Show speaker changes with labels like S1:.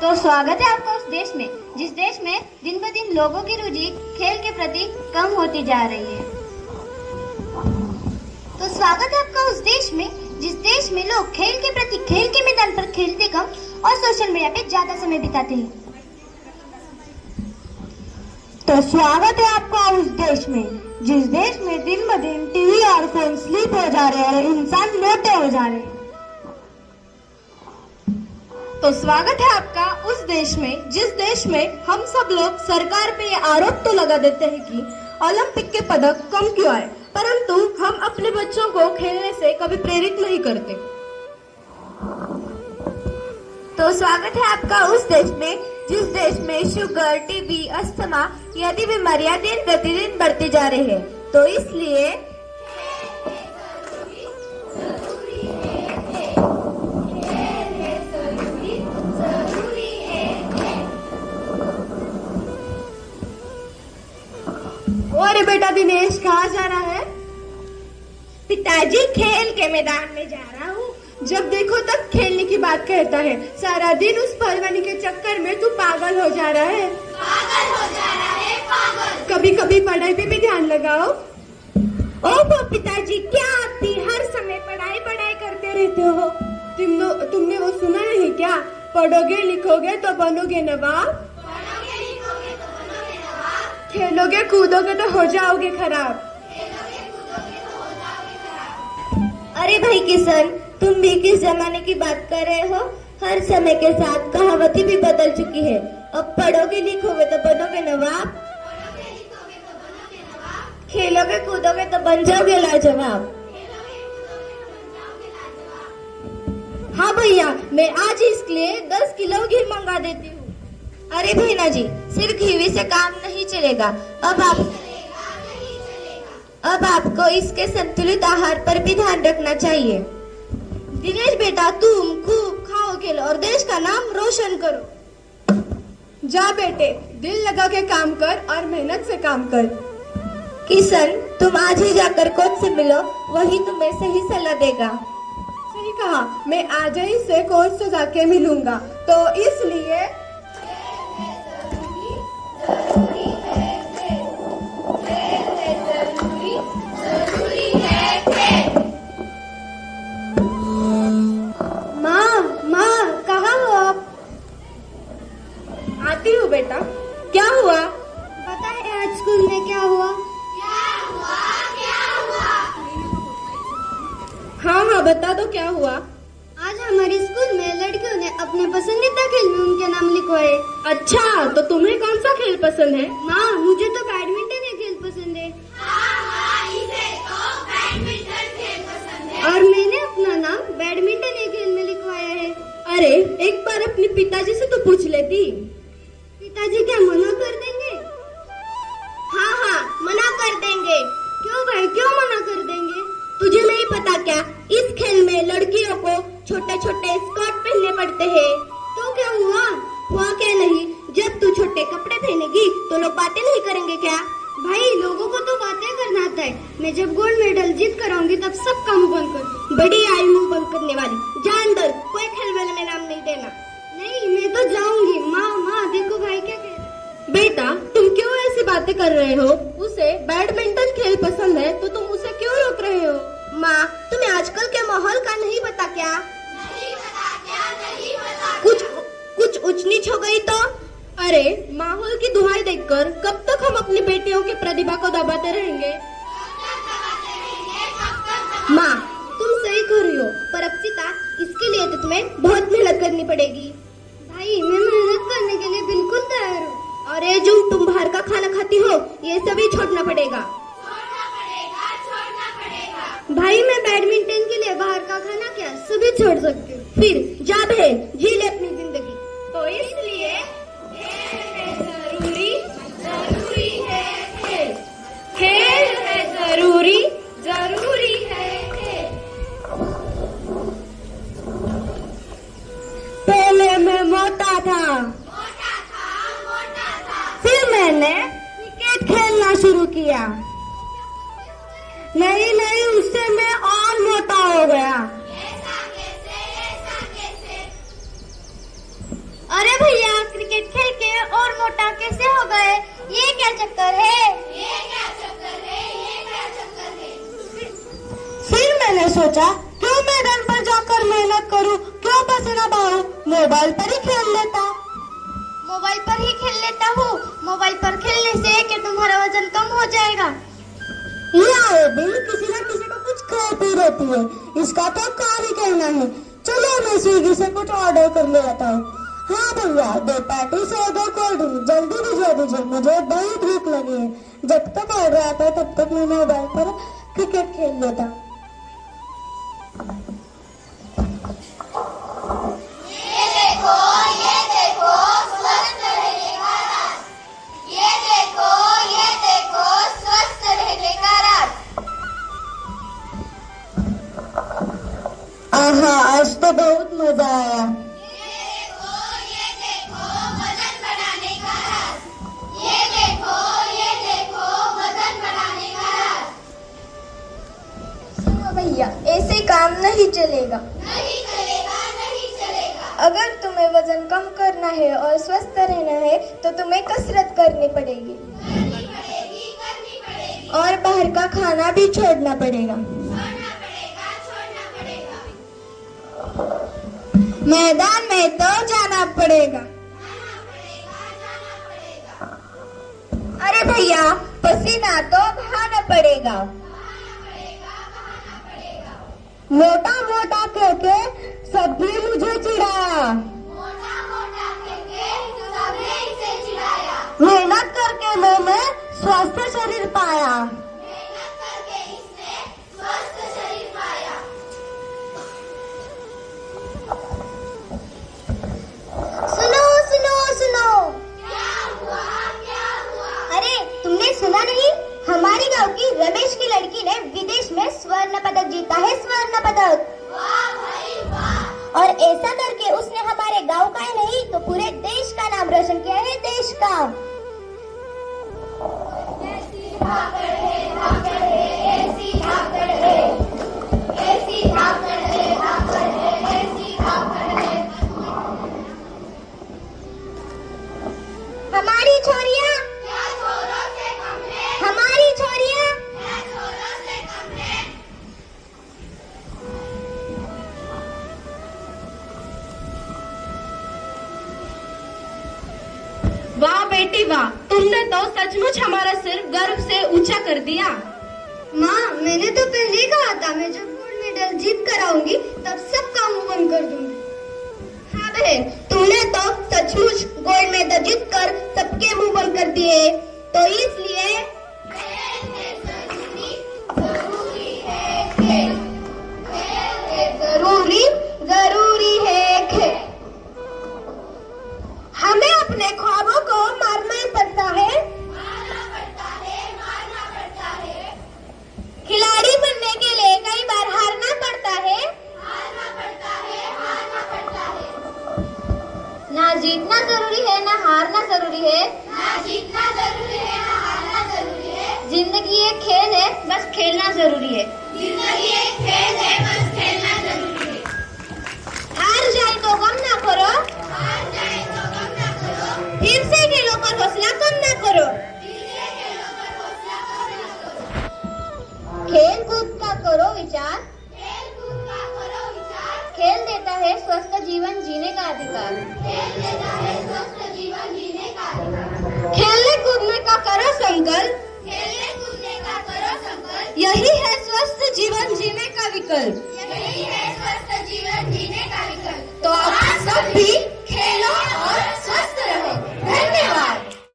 S1: तो स्वागत है आपका उस देश में जिस देश में दिन ब दिन लोगों की रुचि खेल के प्रति कम होती जा रही है। तो स्वागत है आपका उस देश में जिस देश में लोग खेल के प्रति खेल के मैदान पर खेलते कम और सोशल मीडिया पे ज्यादा समय बिताते हैं।
S2: तो स्वागत है आपका उस देश में जिस देश में दिन ब दिन टीवी और फोन स्लीप हो जा रहे हैं, इंसान मोटे हो जा रहे हैं।
S3: तो स्वागत है आपका उस देश में जिस देश में हम सब लोग सरकार पे ये आरोप तो लगा देते हैं कि ओलंपिक के पदक कम क्यों आए, परंतु हम अपने बच्चों को खेलने से कभी प्रेरित नहीं करते।
S2: तो स्वागत है आपका उस देश में जिस देश में शुगर, टीबी, अस्थमा आदि बीमारियां दिन प्रतिदिन बढ़ती जा रही है। तो इसलिए
S3: अरे बेटा दिनेश, कहाँ जा रहा है?
S2: पिताजी खेल के मैदान में जा रहा हूँ।
S3: जब देखो तब खेलने की बात कहता है। सारा दिन उस पहलवानी के चक्कर में तू पागल हो जा रहा है। पागल। कभी कभी पढ़ाई पे भी ध्यान लगाओ।
S2: ओह पिताजी, क्या आप भी हर समय पढ़ाई पढ़ाई करते रहते हो?
S3: तुमने वो सुना नहीं क्या? पढ़ोगे लिखोगे तो बनोगे नवाब, खेलोगे कूदोगे तो हो जाओगे खराब।
S2: अरे भाई किशन, तुम भी किस जमाने की बात कर रहे हो? हर समय के साथ कहावतें भी बदल चुकी है। अब पढ़ोगे लिखोगे तो बनोगे नवाब, खेलोगे कूदोगे तो बन जाओगे लाजवाब।
S3: हाँ भैया, मैं आज इसके लिए 10 किलो घी मंगा देती हूँ।
S2: अरे भैया जी, सिर्फ घी से काम नहीं चलेगा। अब आपको इसके संतुलित आहार पर भी ध्यान रखना चाहिए।
S3: दिनेश बेटा, तुम खूब खाओ खेलो और देश का नाम रोशन करो। जा बेटे, दिल लगा के काम कर और मेहनत से काम कर।
S2: किशन, तुम आज ही जाकर कोच से मिलो, वही तुम्हें सही सलाह देगा।
S3: सही कहा, मैं आज ही से कोच से जाके मिलूंगा। तो इसलिए माँ कहाँ हो आप? आती हूँ बेटा। क्या हुआ?
S1: बताए आज स्कूल में क्या हुआ?
S3: हाँ बता दो, क्या हुआ?
S1: आज हमारे स्कूल में लड़कियों ने अपने पसंदीदा खेल में उनके नाम लिखवाए।
S3: अच्छा, तो तुम्हें कौन सा खेल पसंद है?
S1: माँ, मुझे तो बैडमिंटन ही खेल पसंद है।
S4: इसे तो बैडमिंटन खेल पसंद है।
S1: और मैंने अपना नाम बैडमिंटन ही खेल में लिखवाया है।
S3: अरे एक बार अपने पिताजी से तो पूछ लेती।
S1: पिताजी क्या मना कर देंगे?
S2: हाँ, मना कर देंगे।
S1: क्यों भाई, क्यों मना कर देंगे?
S2: तुझे नहीं पता क्या, इस खेल में लड़कियों को छोटे छोटे स्कर्ट पहनने पड़ते हैं।
S1: तो क्या हुआ?
S2: हुआ क्या नहीं, जब तू छोटे कपड़े पहनेगी तो लोग बातें नहीं करेंगे क्या?
S1: भाई, लोगों को तो बातें करना आता है। मैं जब गोल्ड मेडल जीत कर आऊंगी तब सब काम बंद कर दूं।
S2: बड़ी आई मुंह बंद करने वाली, जा अंदर, कोई खेल वेल में नाम नहीं देना।
S1: नहीं, मैं तो जाऊंगी। माँ देखो भाई क्या कह रहे हैं।
S3: बेटा, तुम क्यों ऐसी बातें कर रहे हो? उसे बैडमिंटन खेल पसंद है तो तुम उसे क्यों रोक रहे हो?
S2: माँ, तुम्हें आजकल के माहौल का नहीं पता क्या?
S4: नहीं पता।
S2: कुछ ऊंच नीच हो गई तो?
S3: अरे माहौल की दुहाई देकर कब तक हम अपनी बेटियों की प्रतिभा को दबाते रहेंगे?
S2: माँ, तुम सही कर रही हो, पर अक्षिता, इसके लिए तो तुम्हें बहुत मेहनत करनी पड़ेगी।
S1: भाई, मैं मेहनत करने के लिए बिल्कुल तैयार हूँ।
S2: और ये जो तुम बाहर का खाना खाती हो, ये सभी छोड़ना पड़ेगा।
S1: भाई, मैं बैडमिंटन के लिए बाहर का खाना क्या सभी छोड़ सकती हूँ।
S2: फिर जा बहन, जी ले अपनी जिंदगी।
S3: तो इसलिए
S4: जरूरी है खेल।
S3: खेल है जरूरी है खेल।
S2: पहले मैं मोटा था, फिर मैंने क्रिकेट खेलना शुरू किया। नहीं, उससे मैं और मोटा हो गया।
S4: ऐसा कैसे?
S1: अरे भैया क्या चक्कर है?
S4: ये क्या चक्कर है? ये क्या चक्कर है?
S3: फिर मैंने सोचा क्यों मैदान पर जाकर मेहनत करूं, क्यों पसीना बहाऊं, मोबाइल पर ही खेल लेता।
S1: मोबाइल पर ही खेल लेता हूँ। मोबाइल पर खेलने से क्या तुम्हारा वजन कम हो जाएगा?
S3: ये आए दिन किसी न किसी को कुछ कहती रहती है, इसका तो क्या ही कहना है। चलो मैं स्विगी से कुछ ऑर्डर कर ले आता हूँ। हाँ भैया, 2 पैटीज और 2 कोल्ड ड्रिंक जल्दी भिजवा दीजिए, मुझे बड़ी भूख लगी है। जब तक ऑर्डर आता है तब तक मैं मोबाइल पर क्रिकेट खेल लेता हूँ।
S4: ये देखो, स्वस्थ रहने का राज। ये देखो, स्वस्थ रहने का राज।
S3: आहा, आज तो बहुत मजा आया।
S4: ये देखो, वजन बढ़ाने का राज। ये देखो, वजन बढ़ाने का राज।
S3: सुनो भैया, ऐसे काम नहीं चलेगा।
S4: नहीं चलेगा, नहीं चलेगा।
S3: अगर तुम्हें वजन कम करना है और स्वस्थ रहना है तो तुम्हें कसरत करनी पड़ेगी
S4: करनी पड़ेगी।
S3: और बाहर का खाना भी छोड़ना पड़ेगा।
S4: छोड़ना पड़ेगा।
S3: मैदान में तो जाना पड़ेगा। अरे भैया, पसीना तो बहाना पड़ेगा। मोटा मोटा कहके सबने मुझे चिढ़ाया।
S4: मोटा करके सबने इसे चिढ़ाया।
S3: मेहनत करके मैंने स्वस्थ शरीर पाया।
S4: मेहनत करके इसने स्वस्थ शरीर पाया।
S1: सुनो सुनो सुनो।
S4: क्या हुआ?
S1: अरे तुमने सुना नहीं? हमारे गांव की रमेश की लड़की ने विदेश में स्वर्ण पदक जीता है। स्वर्ण पदक।
S4: वाह भाई वाह।
S1: और ऐसा करके उसने हमारे गांव का ही नहीं तो पूरे देश का नाम रोशन किया है। देश का।
S4: ऐसी धाकड़ है, ऐसी धाकड़ है, ऐसी धाकड़ है, ऐसी धाकड़ है।
S1: हमारी छोरियां,
S4: क्या छोरों से कम है?
S1: हमारी छोरियां।
S4: क्या छोरों से कम है?
S3: वाह बेटी वाह, तुमने तो सचमुच हमारा सिर गर्व से ऊंचा कर दिया।
S1: माँ, मैंने तो पहले ही कहा था मैं जब गोल्ड मेडल जीत कर आऊंगी तब सबका मुंह बंद कर दूंगी।
S3: हाँ बहन, तुमने तो सचमुच गोल्ड मेडल जीत कर सबके मुंह बंद कर दिए। तो इसलिए
S4: जरूरी है खेल।
S3: जरूरी है खेल। हमें अपने ख्वाबों को मारना ही पड़ता है।
S4: मारना पड़ता है।
S3: खिलाड़ी बनने के लिए कई बार हारना पड़ता है।
S1: ना जीतना जरूरी है ना हारना जरूरी है।
S4: ना जीतना जरूरी है, ना हारना जरूरी है।
S1: जिंदगी एक खेल है, बस खेलना जरूरी है।
S4: जिंदगी एक खेल है, बस खेलना जरूरी है।
S3: हार जाए तो गम ना करो,
S4: हार जाए तो गम ना करो।
S3: फिर से खेलों पर हौसला कम ना करो।
S4: इससे खेलों पर हौसला कम ना करो।
S1: खेल कूद का करो विचार।
S4: खेल कूद का करो विचार।
S1: खेल देता है स्वस्थ जीवन जीने का अधिकार।
S4: खेल देता है स्वस्थ जीवन जीने का अधिकार।
S3: खेलने कूदने का करो संकल्प,
S4: खेलने कूदने का करो संकल्प।
S3: यही है स्वस्थ जीवन जीने का विकल्प।
S4: यही है स्वस्थ जीवन जीने का विकल्प।
S3: तो आप सब भी